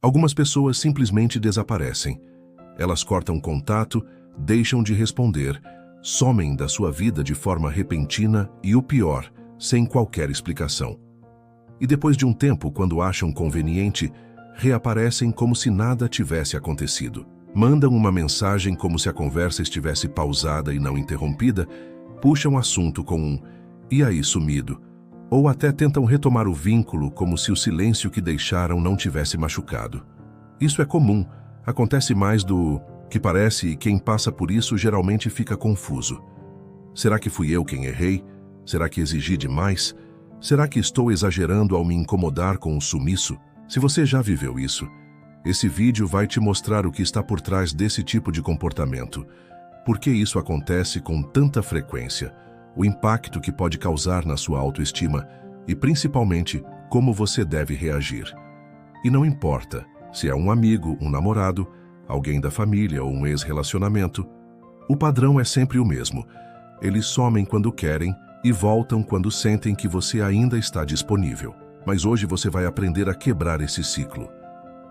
Algumas pessoas simplesmente desaparecem. Elas cortam contato, deixam de responder, somem da sua vida de forma repentina e, o pior, sem qualquer explicação. E depois de um tempo, quando acham conveniente, reaparecem como se nada tivesse acontecido. Mandam uma mensagem como se a conversa estivesse pausada e não interrompida, puxam o assunto com um "e aí, sumido?", ou até tentam retomar o vínculo como se o silêncio que deixaram não tivesse machucado. Isso é comum, acontece mais do que parece e quem passa por isso geralmente fica confuso. Será que fui eu quem errei? Será que exigi demais? Será que estou exagerando ao me incomodar com o sumiço? Se você já viveu isso, esse vídeo vai te mostrar o que está por trás desse tipo de comportamento, por que isso acontece com tanta frequência, o impacto que pode causar na sua autoestima e, principalmente, como você deve reagir. E não importa se é um amigo, um namorado, alguém da família ou um ex-relacionamento, o padrão é sempre o mesmo. Eles somem quando querem e voltam quando sentem que você ainda está disponível. Mas hoje você vai aprender a quebrar esse ciclo.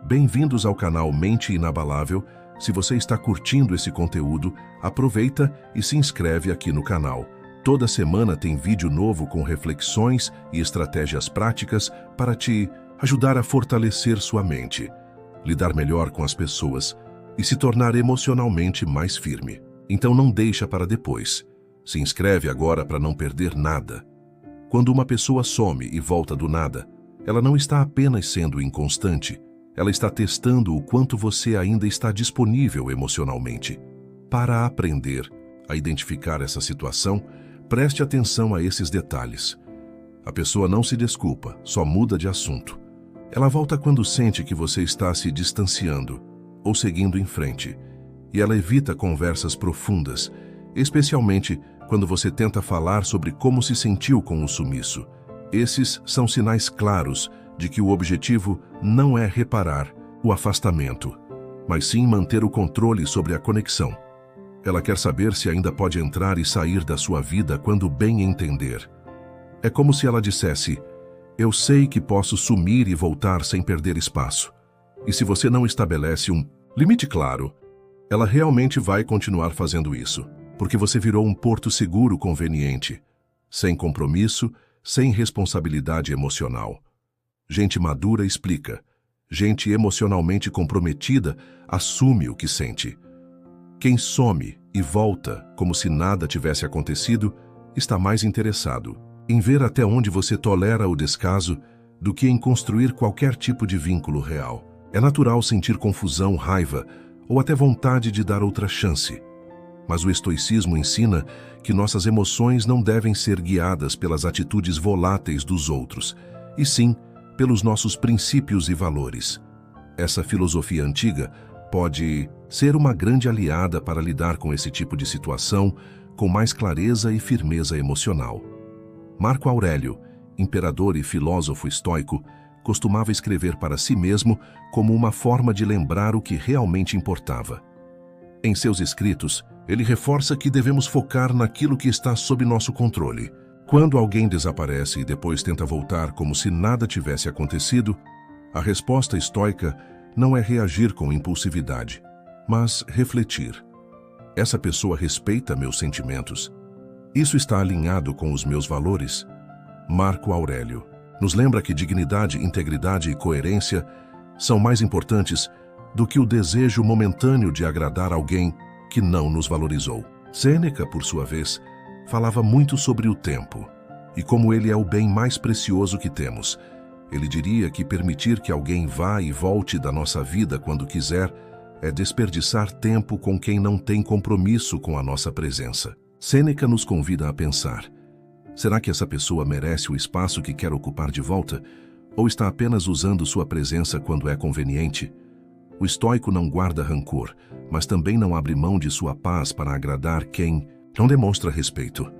Bem-vindos ao canal Mente Inabalável. Se você está curtindo esse conteúdo, aproveita e se inscreve aqui no canal. Toda semana tem vídeo novo com reflexões e estratégias práticas para te ajudar a fortalecer sua mente, lidar melhor com as pessoas e se tornar emocionalmente mais firme. Então não deixa para depois. Se inscreve agora para não perder nada. Quando uma pessoa some e volta do nada, ela não está apenas sendo inconstante, ela está testando o quanto você ainda está disponível emocionalmente. Para aprender a identificar essa situação, preste atenção a esses detalhes. A pessoa não se desculpa, só muda de assunto. Ela volta quando sente que você está se distanciando ou seguindo em frente, e ela evita conversas profundas, especialmente quando você tenta falar sobre como se sentiu com o sumiço. Esses são sinais claros de que o objetivo não é reparar o afastamento, mas sim manter o controle sobre a conexão. Ela quer saber se ainda pode entrar e sair da sua vida quando bem entender. É como se ela dissesse: "Eu sei que posso sumir e voltar sem perder espaço." E se você não estabelece um limite claro, ela realmente vai continuar fazendo isso, porque você virou um porto seguro conveniente, sem compromisso, sem responsabilidade emocional. Gente madura explica. Gente emocionalmente comprometida assume o que sente. Quem some e volta como se nada tivesse acontecido está mais interessado em ver até onde você tolera o descaso do que em construir qualquer tipo de vínculo real. É natural sentir confusão, raiva ou até vontade de dar outra chance. Mas o estoicismo ensina que nossas emoções não devem ser guiadas pelas atitudes voláteis dos outros, e sim pelos nossos princípios e valores. Essa filosofia antiga pode ser uma grande aliada para lidar com esse tipo de situação com mais clareza e firmeza emocional. Marco Aurélio, imperador e filósofo estoico, costumava escrever para si mesmo como uma forma de lembrar o que realmente importava. Em seus escritos, ele reforça que devemos focar naquilo que está sob nosso controle. Quando alguém desaparece e depois tenta voltar como se nada tivesse acontecido, a resposta estoica não é reagir com impulsividade, mas refletir. Essa pessoa respeita meus sentimentos. Isso está alinhado com os meus valores? Marco Aurélio nos lembra que dignidade, integridade e coerência são mais importantes do que o desejo momentâneo de agradar alguém que não nos valorizou. Sêneca, por sua vez, falava muito sobre o tempo e como ele é o bem mais precioso que temos. Ele diria que permitir que alguém vá e volte da nossa vida quando quiser é desperdiçar tempo com quem não tem compromisso com a nossa presença. Sêneca nos convida a pensar: será que essa pessoa merece o espaço que quer ocupar de volta? Ou está apenas usando sua presença quando é conveniente? O estoico não guarda rancor, mas também não abre mão de sua paz para agradar quem não demonstra respeito.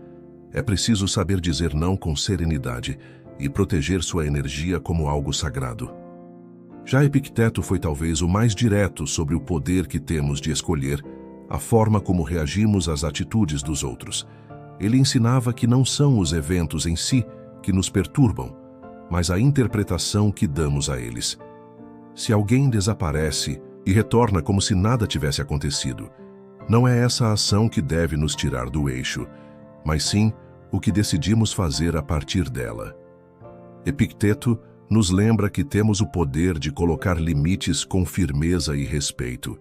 É preciso saber dizer não com serenidade e proteger sua energia como algo sagrado. Já Epicteto foi talvez o mais direto sobre o poder que temos de escolher a forma como reagimos às atitudes dos outros. Ele ensinava que não são os eventos em si que nos perturbam, mas a interpretação que damos a eles. Se alguém desaparece e retorna como se nada tivesse acontecido, não é essa a ação que deve nos tirar do eixo, mas sim o que decidimos fazer a partir dela. Epicteto nos lembra que temos o poder de colocar limites com firmeza e respeito,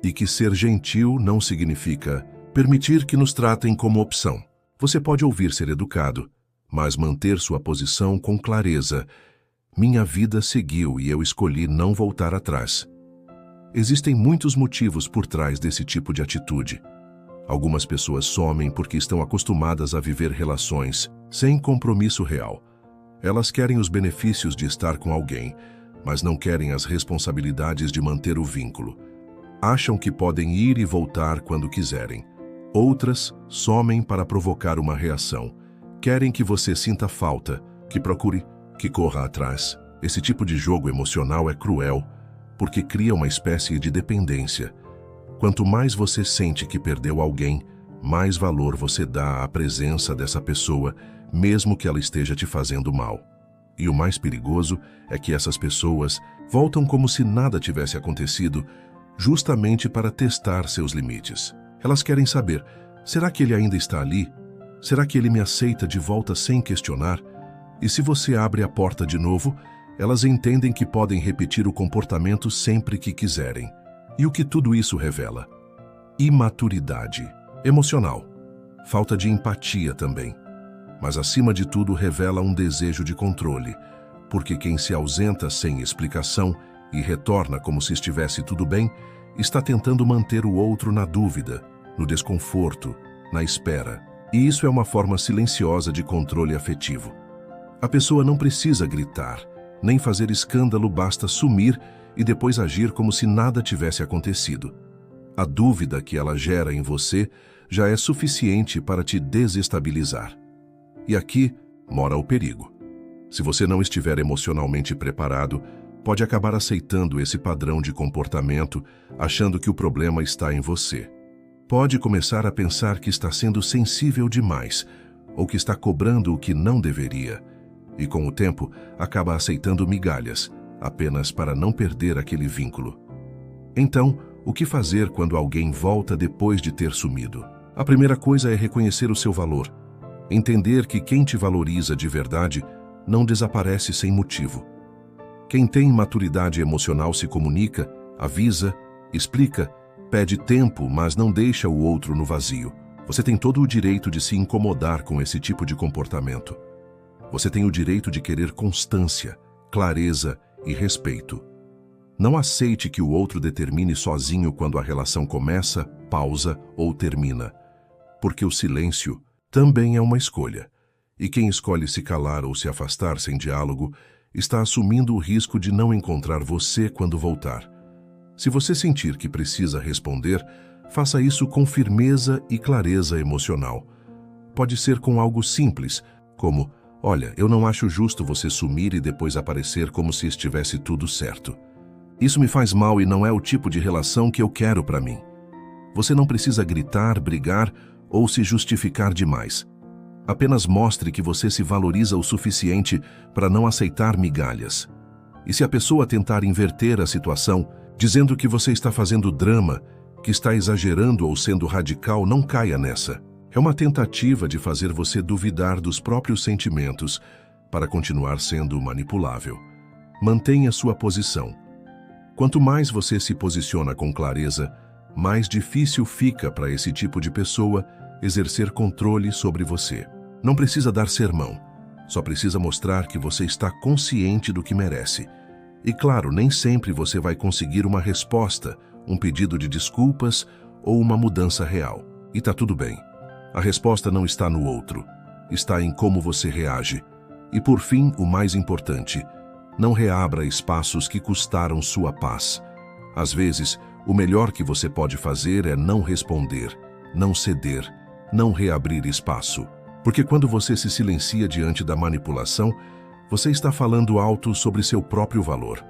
e que ser gentil não significa permitir que nos tratem como opção. Você pode ouvir ser educado, mas manter sua posição com clareza. Minha vida seguiu e eu escolhi não voltar atrás. Existem muitos motivos por trás desse tipo de atitude. Algumas pessoas somem porque estão acostumadas a viver relações sem compromisso real. Elas querem os benefícios de estar com alguém, mas não querem as responsabilidades de manter o vínculo. Acham que podem ir e voltar quando quiserem. Outras somem para provocar uma reação. Querem que você sinta falta, que procure, que corra atrás. Esse tipo de jogo emocional é cruel, porque cria uma espécie de dependência. Quanto mais você sente que perdeu alguém, mais valor você dá à presença dessa pessoa, mesmo que ela esteja te fazendo mal. E o mais perigoso é que essas pessoas voltam como se nada tivesse acontecido, justamente para testar seus limites. Elas querem saber, será que ele ainda está ali? Será que ele me aceita de volta sem questionar? E se você abre a porta de novo, elas entendem que podem repetir o comportamento sempre que quiserem. E o que tudo isso revela? Imaturidade emocional, falta de empatia também. Mas acima de tudo revela um desejo de controle, porque quem se ausenta sem explicação e retorna como se estivesse tudo bem, está tentando manter o outro na dúvida, no desconforto, na espera. E isso é uma forma silenciosa de controle afetivo. A pessoa não precisa gritar, nem fazer escândalo, basta sumir e depois agir como se nada tivesse acontecido. A dúvida que ela gera em você já é suficiente para te desestabilizar. E aqui mora o perigo. Se você não estiver emocionalmente preparado, pode acabar aceitando esse padrão de comportamento, achando que o problema está em você. Pode começar a pensar que está sendo sensível demais, ou que está cobrando o que não deveria. E com o tempo, acaba aceitando migalhas, apenas para não perder aquele vínculo. Então, o que fazer quando alguém volta depois de ter sumido? A primeira coisa é reconhecer o seu valor. Entender que quem te valoriza de verdade não desaparece sem motivo. Quem tem maturidade emocional se comunica, avisa, explica, pede tempo, mas não deixa o outro no vazio. Você tem todo o direito de se incomodar com esse tipo de comportamento. Você tem o direito de querer constância, clareza e respeito. Não aceite que o outro determine sozinho quando a relação começa, pausa ou termina, porque o silêncio também é uma escolha. E quem escolhe se calar ou se afastar sem diálogo está assumindo o risco de não encontrar você quando voltar. Se você sentir que precisa responder, faça isso com firmeza e clareza emocional. Pode ser com algo simples, como: olha, eu não acho justo você sumir e depois aparecer como se estivesse tudo certo. Isso me faz mal e não é o tipo de relação que eu quero para mim. Você não precisa gritar, brigar ou se justificar demais. Apenas mostre que você se valoriza o suficiente para não aceitar migalhas. E se a pessoa tentar inverter a situação, dizendo que você está fazendo drama, que está exagerando ou sendo radical, não caia nessa. É uma tentativa de fazer você duvidar dos próprios sentimentos para continuar sendo manipulável. Mantenha sua posição. Quanto mais você se posiciona com clareza, mais difícil fica para esse tipo de pessoa exercer controle sobre você. Não precisa dar sermão, só precisa mostrar que você está consciente do que merece. E claro, nem sempre você vai conseguir uma resposta, um pedido de desculpas ou uma mudança real. E tá tudo bem. A resposta não está no outro, está em como você reage. E por fim, o mais importante, não reabra espaços que custaram sua paz. Às vezes, o melhor que você pode fazer é não responder, não ceder, não reabrir espaço. Porque quando você se silencia diante da manipulação, você está falando alto sobre seu próprio valor.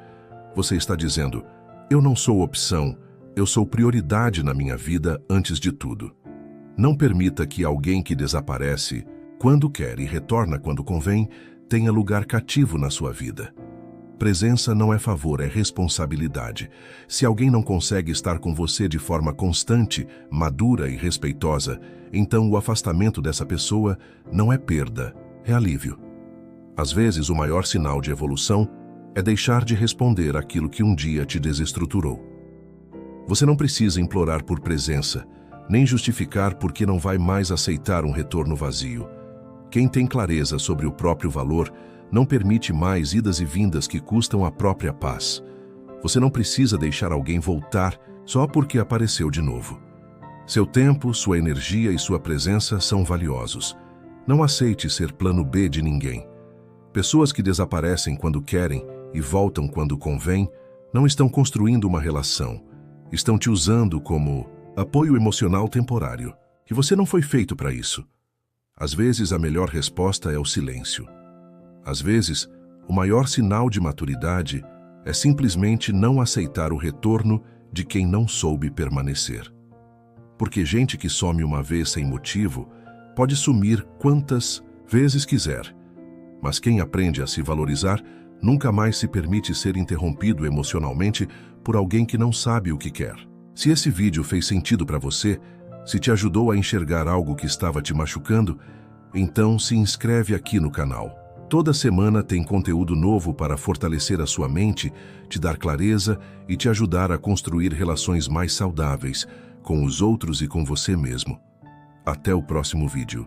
Você está dizendo: eu não sou opção, eu sou prioridade na minha vida antes de tudo. Não permita que alguém que desaparece quando quer e retorna quando convém tenha lugar cativo na sua vida. Presença não é favor, é responsabilidade. Se alguém não consegue estar com você de forma constante, madura e respeitosa, então o afastamento dessa pessoa não é perda, é alívio. Às vezes, o maior sinal de evolução é deixar de responder aquilo que um dia te desestruturou. Você não precisa implorar por presença, nem justificar por que não vai mais aceitar um retorno vazio. Quem tem clareza sobre o próprio valor não permite mais idas e vindas que custam a própria paz. Você não precisa deixar alguém voltar só porque apareceu de novo. Seu tempo, sua energia e sua presença são valiosos. Não aceite ser plano B de ninguém. Pessoas que desaparecem quando querem e voltam quando convém não estão construindo uma relação. Estão te usando como apoio emocional temporário, que você não foi feito para isso. Às vezes, a melhor resposta é o silêncio. Às vezes, o maior sinal de maturidade é simplesmente não aceitar o retorno de quem não soube permanecer. Porque gente que some uma vez sem motivo pode sumir quantas vezes quiser, mas quem aprende a se valorizar nunca mais se permite ser interrompido emocionalmente por alguém que não sabe o que quer. Se esse vídeo fez sentido para você, se te ajudou a enxergar algo que estava te machucando, então se inscreve aqui no canal. Toda semana tem conteúdo novo para fortalecer a sua mente, te dar clareza e te ajudar a construir relações mais saudáveis com os outros e com você mesmo. Até o próximo vídeo.